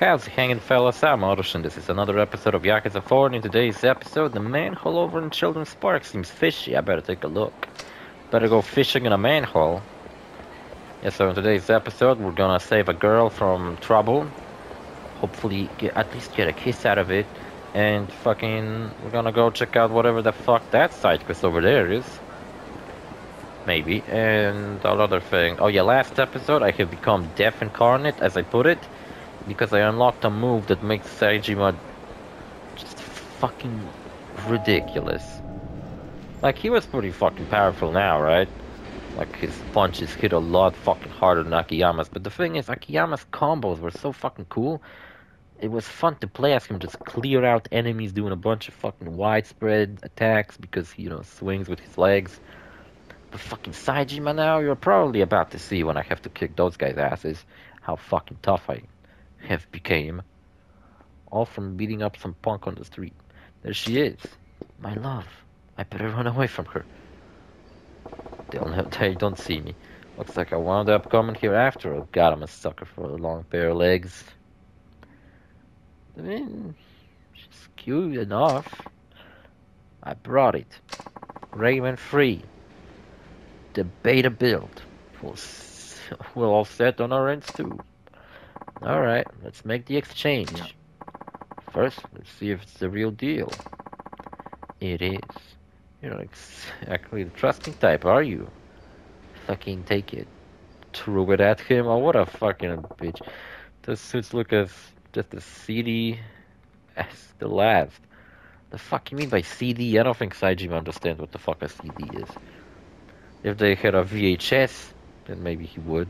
How's it hanging, fellas? I'm OrosZ, and this is another episode of YAKUZA 4. In today's episode, the manhole over in Children's Park seems fishy. I better take a look. Better go fishing in a manhole. Yeah, so in today's episode, we're gonna save a girl from trouble. Hopefully, at least get a kiss out of it. And we're gonna go check out whatever the fuck that side quest over there is. Maybe. And another thing. Oh yeah, last episode, I have become deaf incarnate, as I put it. Because I unlocked a move that makes Saejima just fucking ridiculous. Like, he was pretty fucking powerful now, right? Like, his punches hit a lot fucking harder than Akiyama's. But the thing is, Akiyama's combos were so fucking cool. It was fun to play as him just clear out enemies doing a bunch of fucking widespread attacks because he, swings with his legs. But fucking Saejima now, you're probably about to see when I have to kick those guys' asses how fucking tough I have became. All from beating up some punk on the street. There she is. My love. I better run away from her. They don't see me. Looks like I wound up coming here after all. God, I'm a sucker for a long pair of legs. I mean, she's cute enough. I brought it. Raven free. The beta build. We'll all set on our ends too. Alright, let's make the exchange. First, let's see if it's the real deal. It is. You're not exactly the trusting type, are you? Fucking take it. Threw it at him. Oh, what a fucking bitch. Those suits look as just as seedy as the last. The fuck you mean by CD? I don't think Saejima understands what the fuck a CD is. If they had a VHS, then maybe he would.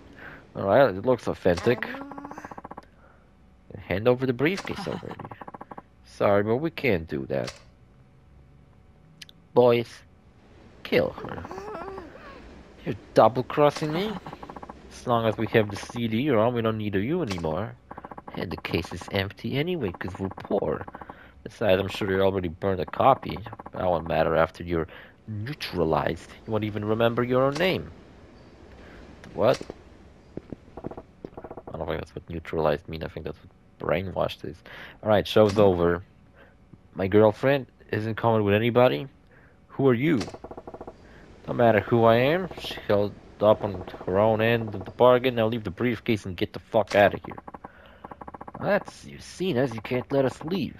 Alright, it looks authentic. Hand over the briefcase already. Sorry, but we can't do that. Boys, kill her. You're double-crossing me? As long as we have the CD-ROM, we don't need you anymore. And the case is empty anyway, because we're poor. Besides, I'm sure you already burned a copy. That won't matter after you're neutralized. You won't even remember your own name. What? I don't think that's what neutralized means. I think that's what brainwashed is. Alright, show's over. My girlfriend isn't coming with anybody? Who are you? No matter who I am, she held up on her own end of the bargain. Now leave the briefcase and get the fuck out of here. That's, you've seen us, you can't let us leave.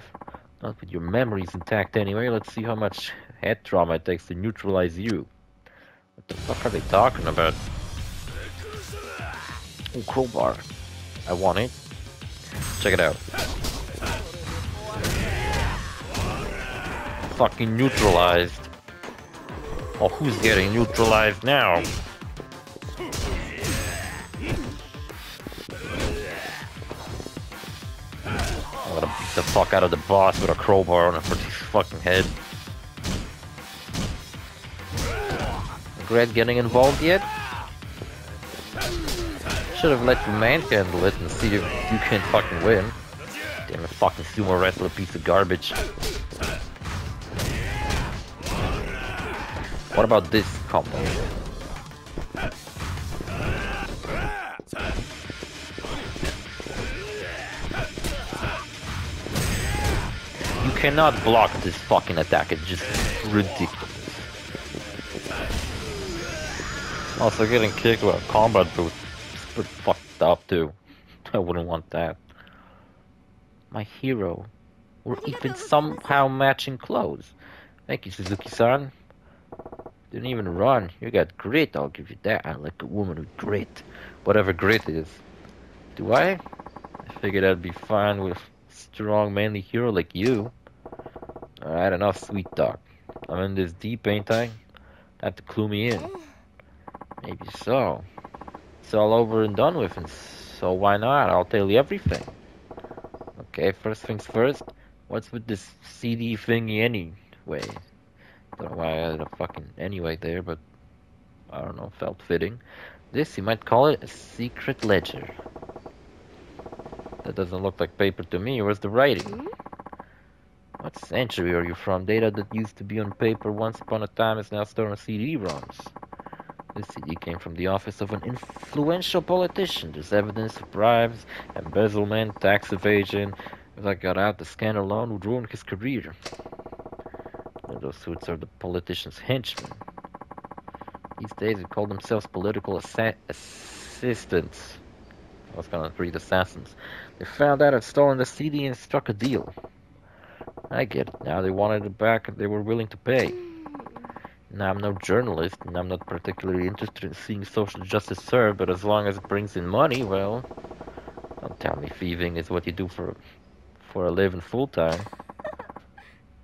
Not with your memories intact anyway. Let's see how much head trauma it takes to neutralize you. What the fuck are they talking about? Oh, crowbar. I want it. Check it out. Fucking neutralized. Oh, who's getting neutralized now? I'm gonna beat the fuck out of the boss with a crowbar on his fucking head. Regret getting involved yet? Should have let your man handle it and see if you can't fucking win. Damn, a fucking sumo wrestler piece of garbage. What about this combo? You cannot block this fucking attack, it's just ridiculous. Also, getting kicked with a combat boot is pretty fucked up too. I wouldn't want that. My hero. We're even somehow matching clothes. Thank you, Suzuki-san. Didn't even run. You got grit, I'll give you that. I like a woman with grit. Whatever grit is. Do I? I figured I'd be fine with a strong, manly hero like you. Alright, enough sweet talk. I'm in this deep, ain't I? Have to clue me in. Maybe so. It's all over and done with, and so why not? I'll tell you everything. Okay, first things first. What's with this CD thingy anyway? Don't know why I added a fucking anyway there, but I don't know, felt fitting. This, you might call it a secret ledger. That doesn't look like paper to me. Where's the writing? What century are you from? Data that used to be on paper once upon a time is now stored on CD-ROMs. This CD came from the office of an influential politician. There's evidence of bribes, embezzlement, tax evasion. If I got out, the scandal alone would ruin his career. Those suits are the politician's henchmen. These days they call themselves political assistants. I was gonna read assassins. They found out I'd stolen the CD and struck a deal. I get it. Now they wanted it back and they were willing to pay. Now I'm no journalist and I'm not particularly interested in seeing social justice served, but as long as it brings in money, well, don't tell me thieving is what you do for a living full time.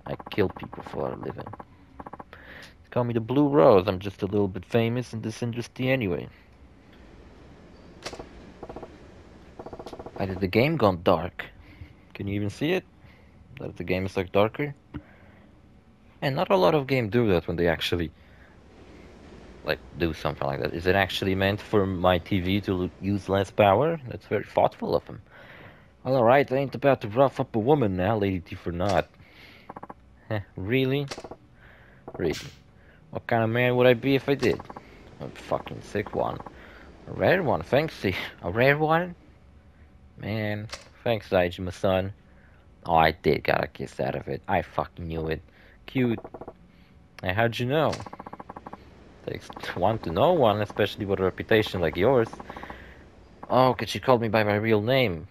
I kill people for a living. They call me the Blue Rose. I'm just a little bit famous in this industry anyway. Why did the game gone dark? Can you even see it? That the game is like darker? And not a lot of games do that when they actually like do something like that. Is it actually meant for my TV to use less power? That's very thoughtful of him. Well, alright, I ain't about to rough up a woman now, Lady Thief or not. Heh, really? Really? What kind of man would I be if I did? A fucking sick one. A rare one, thanks. A rare one? Man, thanks, Saiji, my son. Oh, I did got a kiss out of it. I fucking knew it. Cute. Hey, how'd you know? Takes one to know one, especially with a reputation like yours. Oh, 'cause she called me by my real name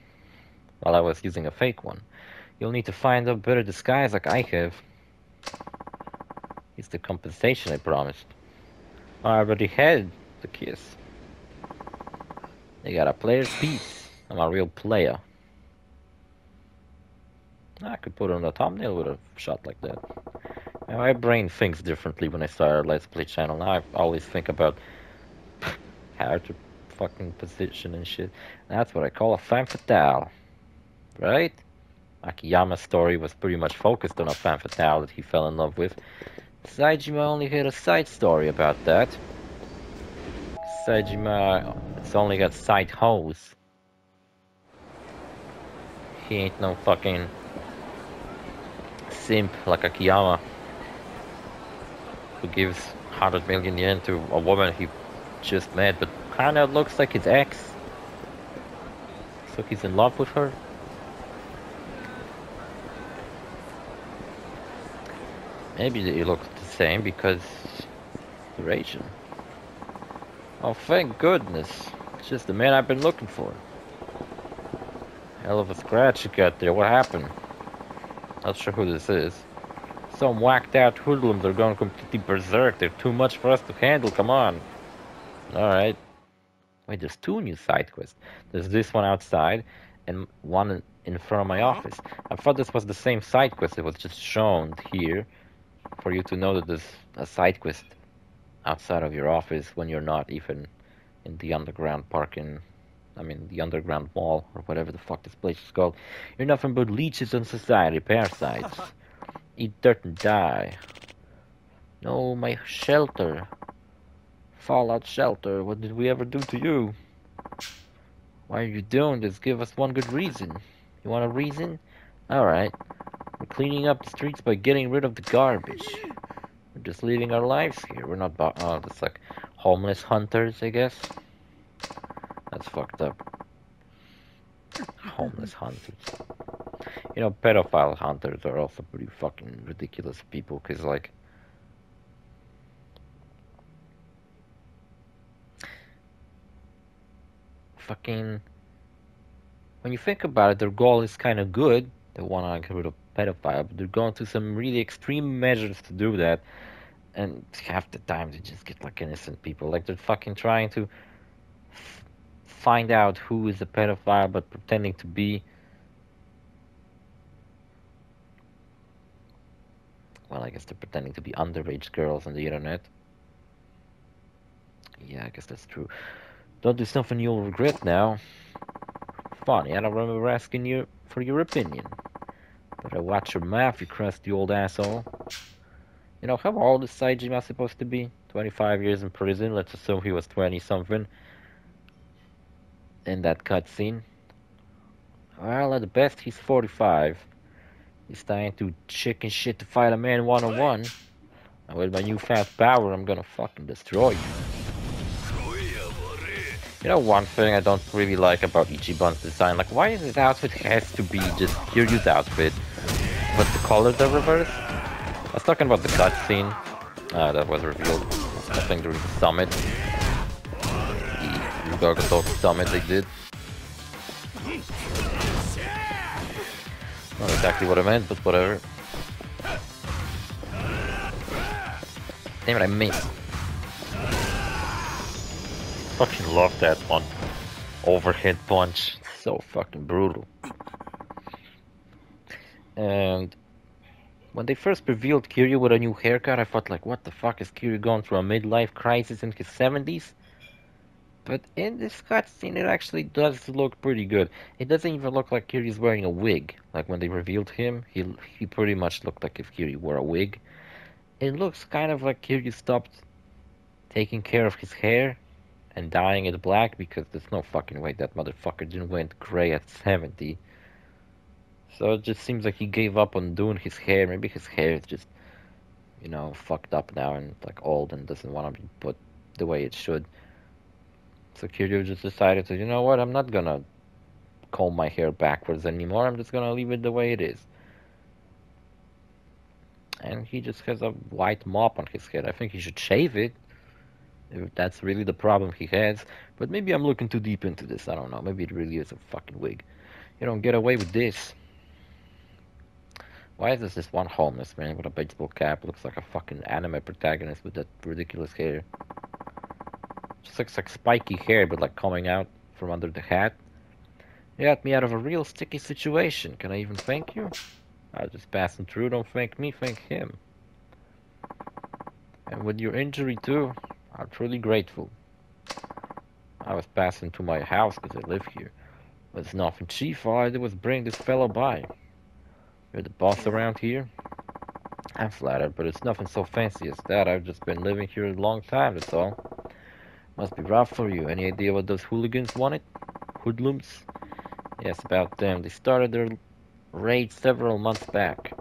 while I was using a fake one. You'll need to find a better disguise like I have. It's the compensation I promised. I already had the kiss. They got a player's piece. I'm a real player. I could put on a thumbnail with a shot like that. Now, my brain thinks differently when I start a Let's Play channel. Now I always think about how to fucking position and shit. That's what I call a femme fatale. Right? Akiyama's story was pretty much focused on a femme fatale that he fell in love with. Saejima only had a side story about that. Saejima, it's only got side hoes. He ain't no fucking simp like Akiyama, who gives 100 million yen to a woman he just met, but kinda looks like his ex. So he's in love with her. Maybe they look the same because they're Asian. Oh, thank goodness. It's just the man I've been looking for. Hell of a scratch you got there. What happened? Not sure who this is. Some whacked out hoodlums are going completely berserk. They're too much for us to handle. Come on. Alright. Wait, there's two new side quests. There's this one outside and one in front of my office. I thought this was the same side quest. It was just shown here for you to know that there's a side quest outside of your office when you're not even in the underground parking. I mean, the underground mall, or whatever the fuck this place is called. You're nothing but leeches on society, parasites. Eat dirt and die. No, my shelter. Fallout shelter, what did we ever do to you? Why are you doing this? Give us one good reason. You want a reason? Alright. We're cleaning up the streets by getting rid of the garbage. We're just living our lives here. We're not oh, that's like homeless hunters, I guess. That's fucked up. Homeless hunters. You know, pedophile hunters are also pretty fucking ridiculous people, because, like, fucking, when you think about it, their goal is kind of good. They want to get rid of pedophile, but they're going to some really extreme measures to do that, and half the time they just get, like, innocent people. Like, they're fucking trying to find out who is a pedophile, but pretending to be, well, I guess they're pretending to be underage girls on the internet. Yeah, I guess that's true. Don't do something you'll regret now. Funny, I don't remember asking you for your opinion. Better watch your mouth, you crusty old asshole. You know, how old is Saejima supposed to be? 25 years in prison, let's assume he was 20-something. In that cutscene. Well, at the best, he's 45. He's trying to chicken shit to fight a man one-on-one. And with my newfound power, I'm gonna fucking destroy you. You know one thing I don't really like about Ichiban's design? Like, why is his outfit has to be just Kiryu's outfit, but the colors are reversed? I was talking about the cutscene that was revealed, I think during the summit. The Gargoyle summit they did. Not exactly what I meant, but whatever. Damn it, I missed. Fucking love that one. Overhead punch. So fucking brutal. And when they first revealed Kiryu with a new haircut, I thought like, what the fuck, is Kiryu going through a midlife crisis in his 70s? But in this cutscene, it actually does look pretty good. It doesn't even look like Kiryu's wearing a wig. Like when they revealed him, he pretty much looked like if Kiryu wore a wig. It looks kind of like Kiryu stopped taking care of his hair and dyeing it black, because there's no fucking way that motherfucker didn't went gray at 70. So it just seems like he gave up on doing his hair. Maybe his hair is just, you know, fucked up now and like old and doesn't want to be put the way it should. So Kiryu just decided to, you know what, I'm not gonna comb my hair backwards anymore, I'm just gonna leave it the way it is. And he just has a white mop on his head. I think he should shave it, if that's really the problem he has. But maybe I'm looking too deep into this, I don't know. Maybe it really is a fucking wig. You don't get away with this. Why is this one homeless man with a baseball cap? Looks like a fucking anime protagonist with that ridiculous hair. Just looks like spiky hair, but like coming out from under the hat. You got me out of a real sticky situation. Can I even thank you? I was just passing through. Don't thank me, thank him. And with your injury too, I'm truly grateful. I was passing to my house because I live here. But it's nothing chief. All I did was bring this fellow by. You're the boss around here? I'm flattered, but it's nothing so fancy as that. I've just been living here a long time, that's all. Must be rough for you. Any idea what those hooligans wanted? Hoodlums? Yes, about them. They started their raid several months back.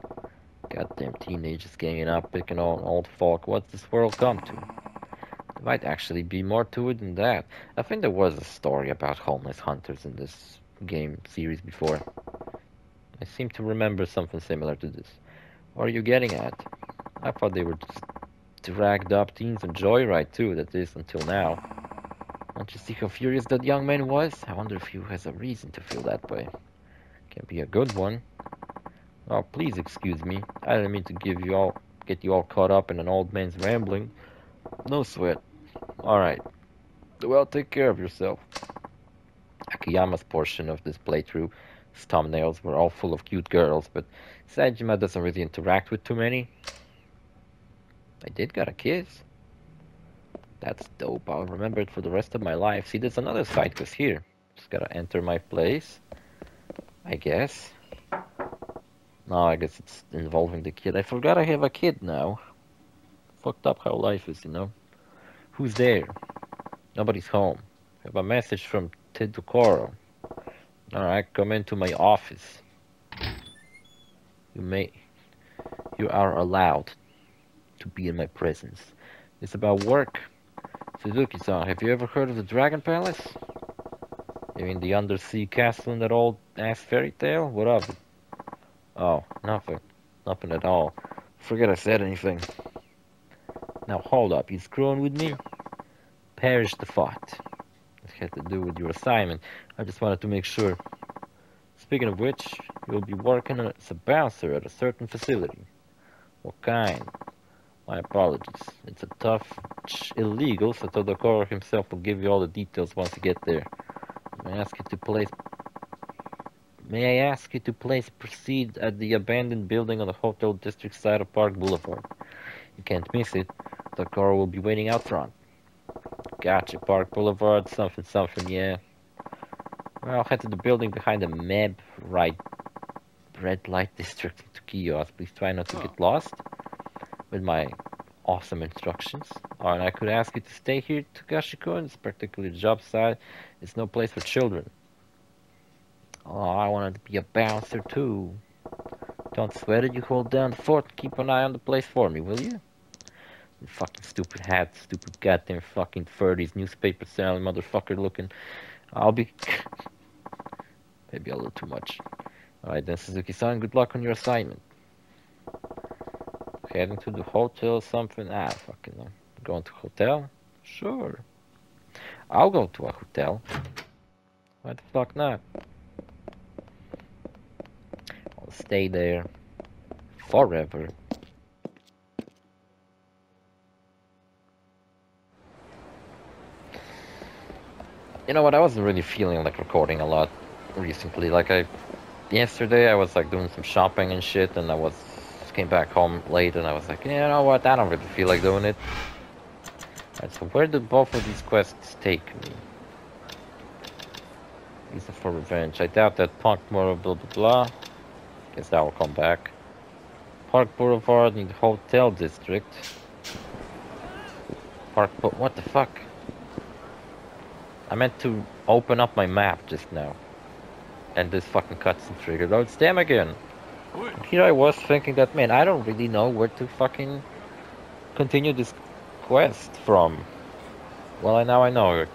Goddamn teenagers ganging up, picking on old folk. What's this world come to? There might actually be more to it than that. I think there was a story about homeless hunters in this game series before. I seem to remember something similar to this. What are you getting at? I thought they were just dragged up teens on Joyride too, that is, until now. Don't you see how furious that young man was? I wonder if he has a reason to feel that way. Can't be a good one. Oh, please excuse me. I didn't mean to get you all caught up in an old man's rambling. No sweat. Alright. Well, take care of yourself. Akiyama's portion of this playthrough, his thumbnails were all full of cute girls, but Sajima doesn't really interact with too many. I did got a kiss. That's dope. I'll remember it for the rest of my life. See, there's another side quest here. Just gotta enter my place, I guess. No, I guess it's involving the kid. I forgot I have a kid now. Fucked up how life is, you know. Who's there? Nobody's home. I have a message from Tedukoro. Alright, come into my office. You are allowed to be in my presence. It's about work. Suzuki-san, have you ever heard of the Dragon Palace? You mean the undersea castle in that old-ass fairy tale? What of it? Oh, nothing. Nothing at all. Forget I said anything. Now hold up, you screwing with me? Perish the thought. This had to do with your assignment. I just wanted to make sure. Speaking of which, you'll be working as a bouncer at a certain facility. What kind? My apologies. It's a tough illegal, so Todokoro himself will give you all the details once you get there. May I ask you to please proceed at the abandoned building on the hotel district side of Park Boulevard. You can't miss it. Todokoro will be waiting out front. Gotcha, Park Boulevard, something, yeah. Well, I'll head to the building behind the MEB, right, red light district into kiosk. Please try not to get lost with my awesome instructions. Oh, and I could ask you to stay here, Takashi-kun. This particular job site is no place for children. Oh, I wanted to be a bouncer too. Don't sweat it, you hold down the fort and keep an eye on the place for me, will you? You fucking stupid hat, stupid goddamn fucking 30s newspaper selling motherfucker looking. I'll be... Maybe a little too much. Alright then, Suzuki-san, good luck on your assignment. Heading to the hotel or something? Ah, fucking no. Going to hotel? Sure. I'll go to a hotel. Why the fuck not? I'll stay there. Forever. You know what, I wasn't really feeling like recording a lot recently. Yesterday I was like doing some shopping and shit, and came back home late, and I was like, you know what, I don't really feel like doing it. Alright, so where do both of these quests take me? These are for revenge. I doubt that Punk blah blah blah. Guess that will come back. Park Boulevard in the hotel district. What the fuck? I meant to open up my map just now. And this fucking cutscene triggered. Oh, it's them again. And here I was thinking that, man, I don't really know where to fucking continue this quest from. Well, now I know.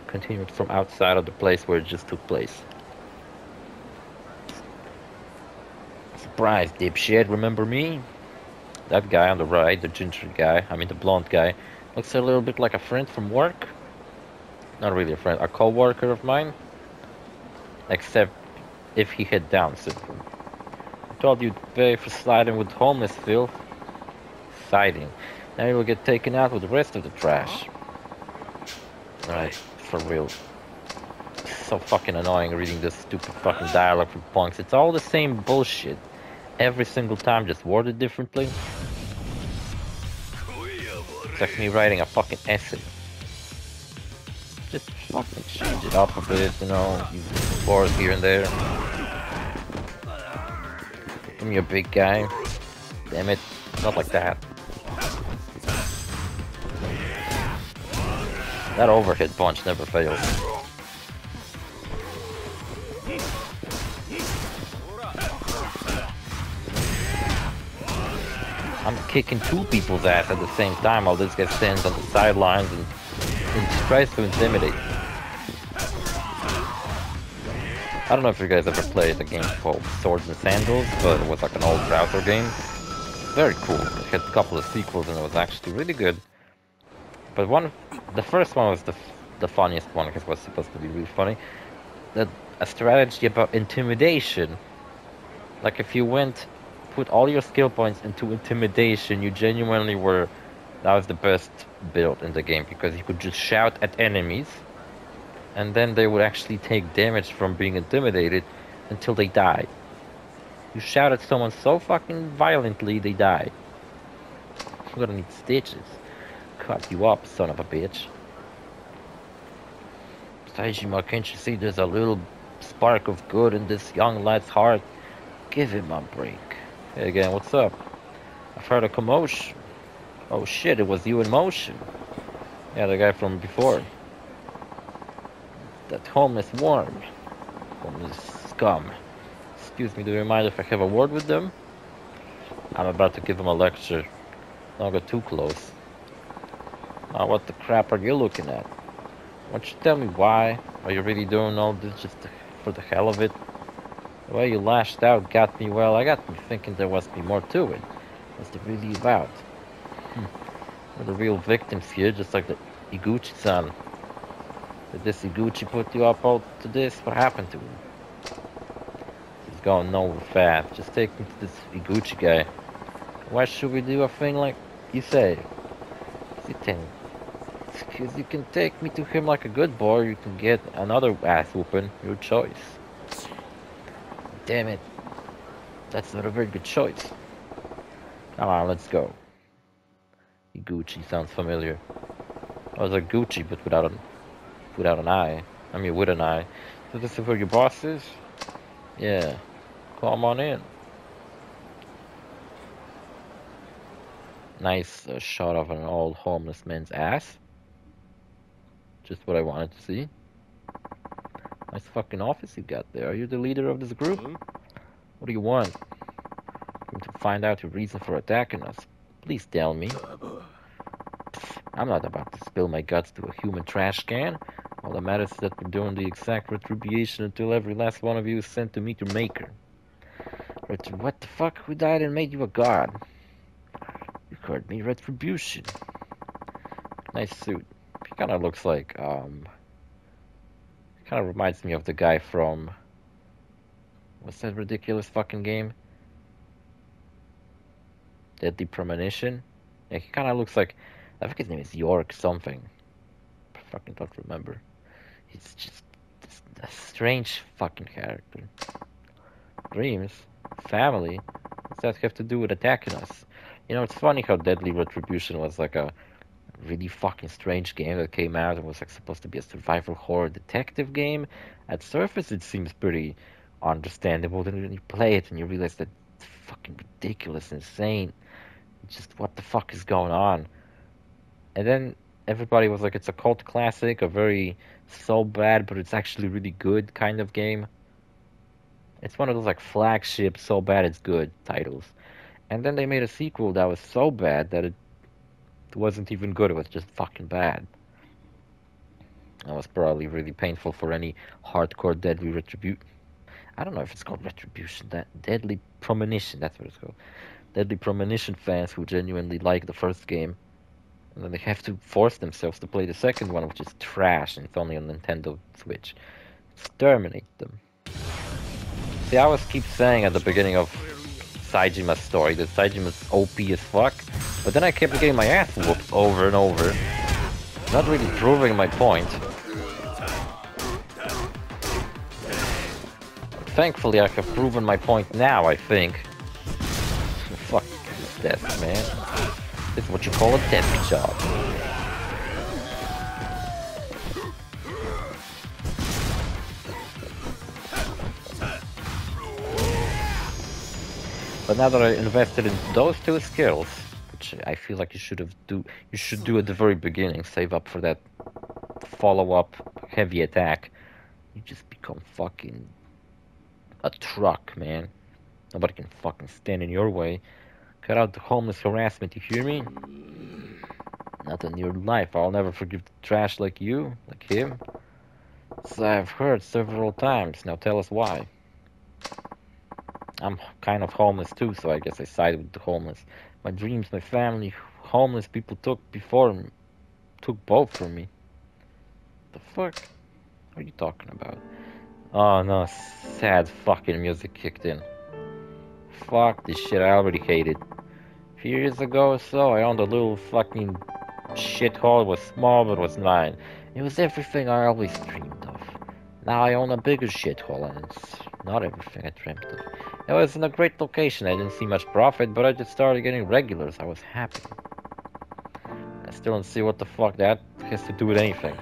Continue it from outside of the place where it just took place. Surprise, dipshit, remember me? That guy on the right, the ginger guy, the blonde guy, looks a little bit like a friend from work. Not really a friend, a co-worker of mine. Except if he had Down syndrome. I told you to pay for sliding with homeless filth. Siding. Now you will get taken out with the rest of the trash. Alright, for real. It's so fucking annoying reading this stupid fucking dialogue from punks. It's all the same bullshit. Every single time, just worded differently. It's like me writing a fucking essay. Just fucking change it up a bit, you know, use words here and there. I'm your big guy. Damn it, not like that. That overhead punch never fails. I'm kicking two people's ass at the same time while this guy stands on the sidelines and tries to intimidate. I don't know if you guys ever played a game called Swords and Sandals, but it was like an old browser game. Very cool. It had a couple of sequels and it was actually really good. But the first one was the funniest one, because it was supposed to be really funny. A strategy about intimidation. Like if you put all your skill points into intimidation, you genuinely that was the best build in the game, because you could just shout at enemies and then they would actually take damage from being intimidated until they die. You shout at someone so fucking violently they die. You're gonna need stitches. Cut you up, son of a bitch. Saejima, can't you see there's a little spark of good in this young lad's heart? Give him a break. Hey again, what's up? I've heard a commotion. Oh shit, it was you in motion. Yeah, the guy from before. That homeless worm. Homeless scum. Excuse me, do you mind if I have a word with them? I'm about to give him a lecture. Don't get too close. Now what the crap are you looking at? Why don't you tell me why? Are you really doing all this just for the hell of it? The way you lashed out got me thinking there must be more to it. What's it really about? We're the real victims here, just like the Iguchi-san. Did this Iguchi put you up all to this? What happened to him? He's going nowhere fast. Just take me to this Iguchi guy. Why should we do a thing like you say? Because you can take me to him like a good boy, or you can get another ass whooping. Your choice. Damn it. That's not a very good choice. Come on, let's go. Iguchi sounds familiar. I was like Gucci, but without an eye. With an eye. So this is where your boss is? Yeah. Come on in. Nice shot of an old homeless man's ass. Just what I wanted to see. Nice fucking office you got there. Are you the leader of this group? What do you want? I'm to find out your reason for attacking us. Please tell me. I'm not about to spill my guts to a human trash can. All that matters is that we're doing the exact retribution until every last one of you is sent to meet your maker. What the fuck? Who died and made you a god? You called me retribution. Nice suit. He kind of looks like, kind of reminds me of the guy from, what's that ridiculous fucking game? Deadly Premonition? Yeah, he kind of looks like, I think his name is York something. I fucking don't remember. He's just a strange fucking character. Dreams? Family? What's that have to do with attacking us? You know, it's funny how Deadly Retribution was like a really fucking strange game that came out and was like supposed to be a survival horror detective game. At surface, it seems pretty understandable. Then when you play it and you realize that it's fucking ridiculous, insane. Just what the fuck is going on? And then everybody was like, it's a cult classic, a very so bad, but it's actually really good kind of game. It's one of those like flagship, so bad it's good titles. And then they made a sequel that was so bad that it wasn't even good, it was just fucking bad. That was probably really painful for any hardcore Deadly Retribution. I don't know if it's called Retribution, that Deadly Premonition, that's what it's called. Deadly Premonition fans who genuinely like the first game. And then they have to force themselves to play the second one, which is trash, and it's only on Nintendo Switch. Exterminate them. See, I always keep saying at the beginning of Saijima's story that Saijima's OP as fuck, but then I kept getting my ass whooped over and over. Not really proving my point. Thankfully, I have proven my point now, I think. Fuck this death, man. This is what you call a death job. But now that I invested in those two skills, which I feel like you should do at the very beginning, save up for that follow-up heavy attack, you just become fucking a truck, man. Nobody can fucking stand in your way. Cut out the homeless harassment, you hear me? Not in your life. I'll never forgive trash like you, like him. So I've heard several times. Now tell us why. I'm kind of homeless too, so I guess I side with the homeless. My dreams, my family, homeless people took both from me. The fuck? What are you talking about? Oh no, sad fucking music kicked in. Fuck this shit, I already hate it. A few years ago or so, I owned a little fucking shithole. It was small, but it was mine. It was everything I always dreamed of. Now I own a bigger shithole, and it's not everything I dreamt of. It was in a great location. I didn't see much profit, but I just started getting regulars. I was happy. I still don't see what the fuck that has to do with anything.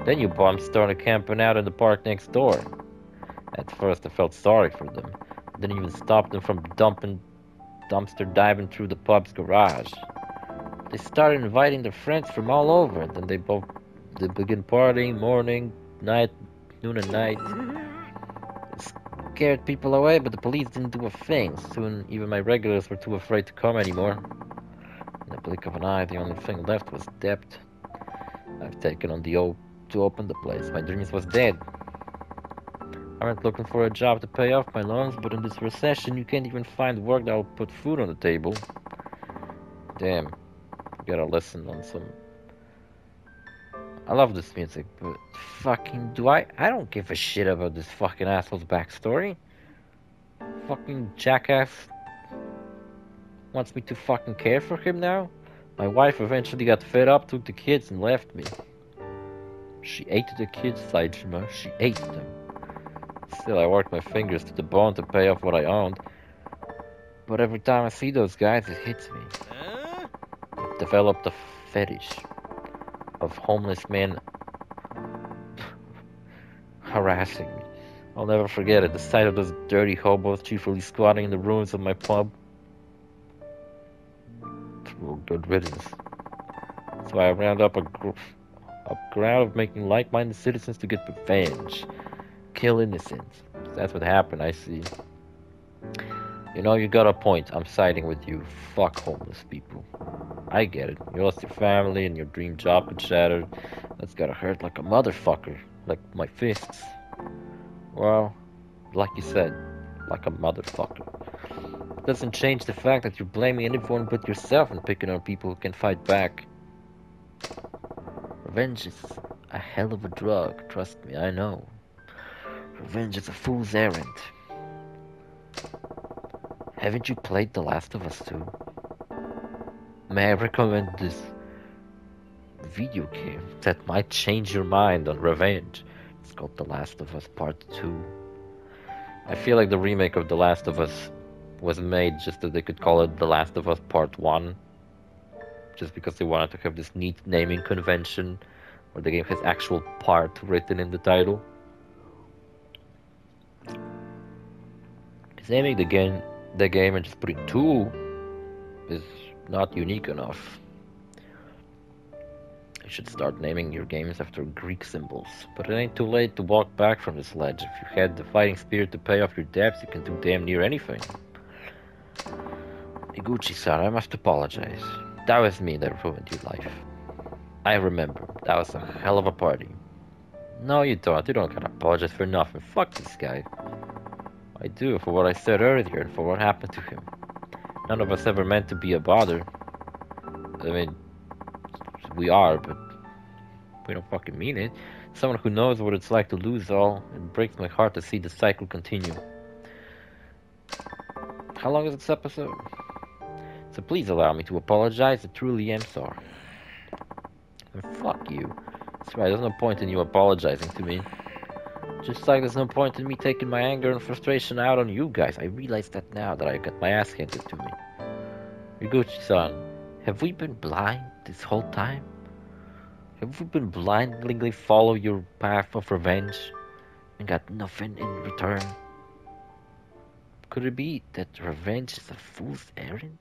Then you bums started camping out in the park next door. At first I felt sorry for them. I didn't even stop them from dumpster diving through the pub's garage. They started inviting their friends from all over, and then they begin partying morning, night, noon and night. It scared people away, but the police didn't do a thing. Soon even my regulars were too afraid to come anymore. In the blink of an eye, the only thing left was debt. I've taken on the oath to open the place. My dreams was dead. I went looking for a job to pay off my loans, but in this recession you can't even find work that'll put food on the table. Damn. Gotta listen on some... I love this music, but fucking I don't give a shit about this fucking asshole's backstory. Fucking jackass wants me to fucking care for him now? My wife eventually got fed up, took the kids, and left me. She ate the kids, Saijima. She ate them. Still, I worked my fingers to the bone to pay off what I owned. But every time I see those guys, it hits me. I've developed a fetish of homeless men harassing me. I'll never forget it. The sight of those dirty hobos cheerfully squatting in the ruins of my pub. Good riddance. So I round up a crowd of making like-minded citizens to get revenge. Kill innocents. That's what happened, I see. You know, you got a point. I'm siding with you. Fuck homeless people. I get it. You lost your family and your dream job got shattered. That's gotta hurt like a motherfucker. Like my fists. Well, like you said, like a motherfucker. Doesn't change the fact that you're blaming anyone but yourself and picking on people who can fight back. Revenge is a hell of a drug, trust me, I know. Revenge is a fool's errand. Haven't you played The Last of Us 2? May I recommend this video game that might change your mind on revenge? It's called The Last of Us Part 2. I feel like the remake of The Last of Us was made just so they could call it The Last of Us Part 1. Just because they wanted to have this neat naming convention where the game has actual part written in the title. Because naming the game and just putting 2 is not unique enough. You should start naming your games after Greek symbols. But it ain't too late to walk back from this ledge. If you had the fighting spirit to pay off your debts, you can do damn near anything. Iguchi-san, I must apologize. That was me that ruined your life. I remember. That was a hell of a party. No, you don't. You don't gotta apologize for nothing. Fuck this guy. I do, for what I said earlier and for what happened to him. None of us ever meant to be a bother. I mean, we are, but we don't fucking mean it. Someone who knows what it's like to lose all, it breaks my heart to see the cycle continue. How long is this episode? So please allow me to apologize. I truly am sorry. And fuck you. That's right, there's no point in you apologizing to me. Just like there's no point in me taking my anger and frustration out on you guys. I realize that now that I got my ass handed to me. Iguchi-san, have we been blind this whole time? Have we been blindly follow your path of revenge and got nothing in return? Could it be that revenge is a fool's errand?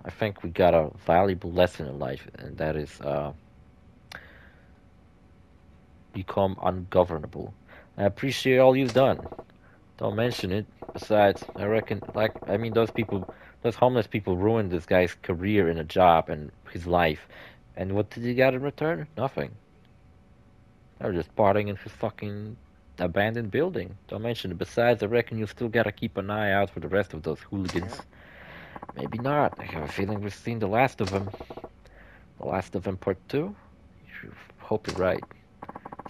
I think we got a valuable lesson in life, and that is become ungovernable. I appreciate all you've done. Don't mention it. Besides, I reckon, those homeless people ruined this guy's career in a job and his life. And what did he get in return? Nothing. They're just partying in his fucking abandoned building. Don't mention it. Besides, I reckon you still gotta keep an eye out for the rest of those hooligans. Maybe not. I have a feeling we've seen the last of them. The Last of Them Part 2? You hope you're right.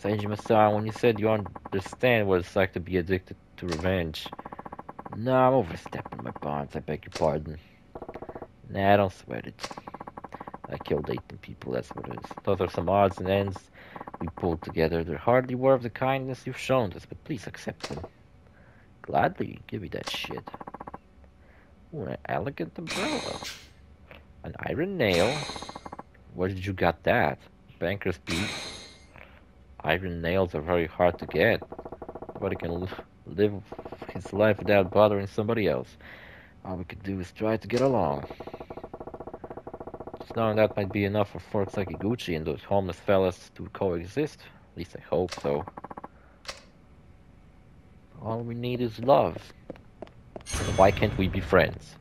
Sanji-san, when you said you understand what it's like to be addicted to revenge. No, I'm overstepping my bounds. I beg your pardon. Nah, don't sweat it. I killed 18 people, that's what it is. Those are some odds and ends we pulled together. They're hardly worth the kindness you've shown us, but please accept them. Gladly, give me that shit. Ooh, an elegant umbrella. An iron nail. Where did you get that? Banker's beat. Iron nails are very hard to get. Nobody can live his life without bothering somebody else. All we can do is try to get along. Just knowing that might be enough for folks like Iguchi and those homeless fellas to coexist. At least I hope so. All we need is love. So why can't we be friends?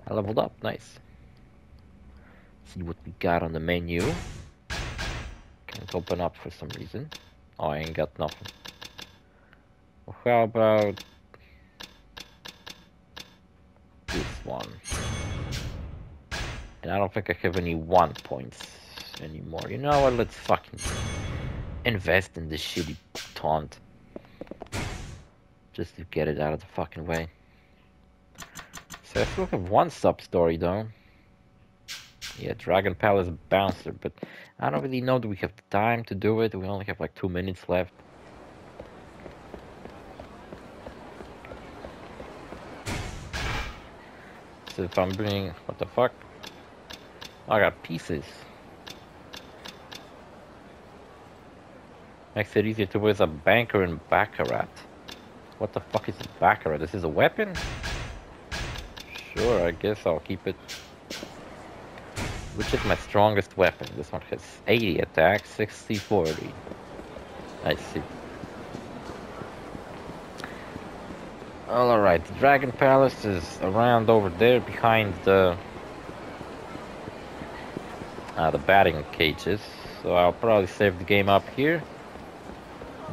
I leveled up, nice. See what we got on the menu. Can't open up for some reason. Oh, I ain't got nothing. Well, how about this one? And I don't think I have any 1 points anymore. You know what? Let's fucking invest in this shitty taunt. Just to get it out of the fucking way. So I still have one sub-story though. Yeah, Dragon Palace Bouncer, but I don't really know that we have the time to do it. We only have like 2 minutes left. So if I'm bringing... what the fuck? I got pieces. Makes it easier to use a banker in Baccarat. What the fuck is a Baccarat? This is a weapon? Sure, I guess I'll keep it. Which is my strongest weapon? This one has 80 attack, 60, 40. I see. Alright, the Dragon Palace is around over there behind the batting cages. So I'll probably save the game up here.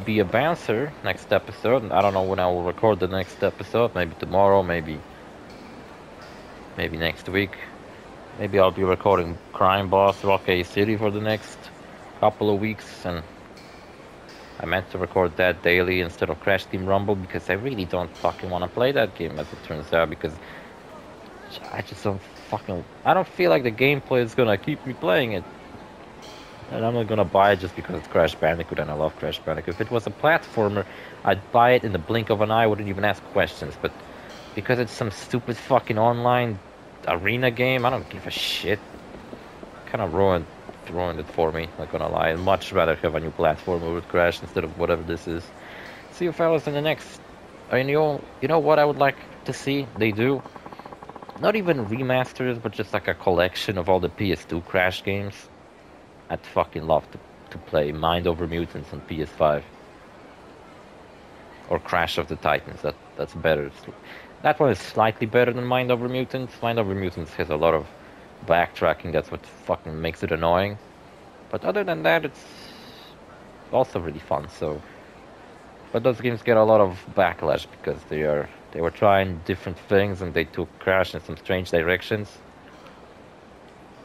Be a bouncer next episode. I don't know when I will record the next episode. Maybe tomorrow, maybe next week. Maybe I'll be recording Crime Boss Rocky City for the next couple of weeks, and I meant to record that daily instead of Crash Team Rumble because I really don't fucking want to play that game as it turns out, because I just don't fucking... I don't feel like the gameplay is gonna keep me playing it. And I'm not gonna buy it just because it's Crash Bandicoot and I love Crash Bandicoot. If it was a platformer, I'd buy it in the blink of an eye, wouldn't even ask questions. But because it's some stupid fucking online arena game, I don't give a shit. Kind of ruined it for me, not gonna lie. I'd much rather have a new platformer with Crash instead of whatever this is. See you fellas in the next... I mean, you know what I would like to see they do? Not even remasters, but just like a collection of all the PS2 Crash games. I'd fucking love to play Mind Over Mutants on PS5. Or Crash of the Titans, that's better. That one is slightly better than Mind Over Mutants. Mind Over Mutants has a lot of backtracking, that's what fucking makes it annoying. But other than that, it's also really fun, so... But those games get a lot of backlash because they were trying different things and they took Crash in some strange directions.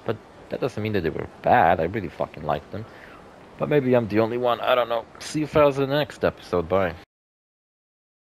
But that doesn't mean that they were bad, I really fucking liked them. But maybe I'm the only one, I don't know. See you fellas in the next episode, bye.